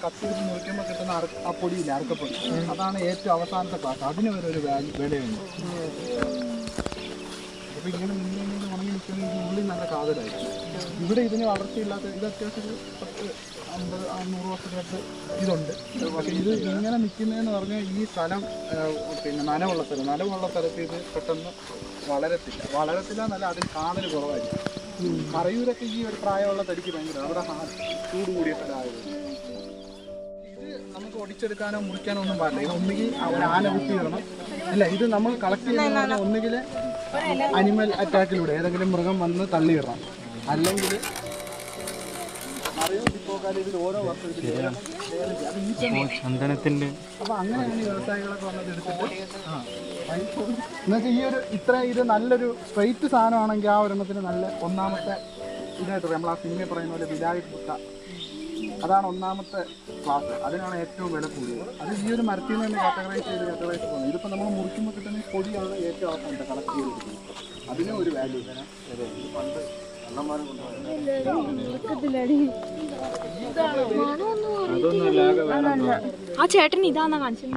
കത്തിരിച്ച് മുറിക്കുമ്പോൾ കിട്ടുന്ന ആ പൊടിയില്ല, അറക്കപ്പൊടി, അതാണ് ഏറ്റവും അവസാനത്തെ ക്ലാസ്. അതിന് വരെ ഒരു വിലയുണ്ട്. അപ്പോൾ ഇങ്ങനെ നിന്ന് ഉണങ്ങി നിൽക്കുന്ന ഉള്ളിൽ നല്ല കാതലായിരിക്കും. ഇവിടെ ഇതിന് വളർച്ചയില്ലാത്ത, ഇത് അത്യാവശ്യം ഒരു 10-100 വർഷമായിട്ട് ഇതുണ്ട്. പക്ഷേ ഇത് ഇങ്ങനെ നിൽക്കുന്നതെന്ന് പറഞ്ഞാൽ ഈ സ്ഥലം പിന്നെ നനവുള്ള സ്ഥലത്ത് ഇത് പെട്ടെന്ന് വളരത്തില്ല എന്നല്ല, അതിന് കാതൽ കുറവായിരിക്കും. മറയൂരൊക്കെ ഈ ഒരു പ്രായമുള്ള തടിക്ക് ഭയങ്കര, അവിടെ ചൂട് കൂടിയ സ്ഥലമായത്. ഇത് നമുക്ക് ഒടിച്ചെടുക്കാനോ മുറിക്കാനോ ഒന്നും പാടില്ല. ഇത് ഒന്നുകിൽ ഒരു ആന കുത്തി ഇടണം, അല്ല ഇത് നമ്മൾ കളക്ട് ചെയ്യുന്ന പറഞ്ഞാൽ ഒന്നുകിൽ അനിമൽ അറ്റാക്കിലൂടെ ഏതെങ്കിലും മൃഗം വന്ന് തള്ളിയിടണം, അല്ലെങ്കിൽ ഇതിൽ ഓരോ വർഷം ചന്ദനത്തിൻ്റെ. അപ്പോൾ അങ്ങനെയാണ് ഈ വ്യവസായികളൊക്കെ വന്നത് എടുത്തിട്ട് എന്നുവെച്ചാൽ ഈ ഒരു ഇത് നല്ലൊരു സ്ട്രെയിറ്റ് സാധനമാണെങ്കിൽ ആ ഒരെണ്ണത്തിന് നല്ല ഒന്നാമത്തെ ഇതായിട്ട് നമ്മൾ ആ സിനിമയിൽ പറയുന്ന പോലെ വിലായത്ത് ബുക്ക, അതാണ് ഒന്നാമത്തെ ക്ലാസ്. അതിനാണ് ഏറ്റവും വില കൂടിയത്. അത് ഈ ഒരു മരത്തിൽ നിന്ന് തന്നെ കാറ്റഗറൈസ് പോകുന്നത്. ഇതിപ്പോൾ നമ്മൾ മുറിക്കുമ്പോൾ കിട്ടുന്ന പൊടിയാണ് ഏറ്റവും അവസാനത്തെ കളക്ട് ചെയ്തിരിക്കുന്നത്. അതിനും ഒരു വാല്യൂ. പണ്ട് അണ്ണന്മാരും ആ ചേട്ടൻ ഇതാന്നാ കാണിച്ചത്.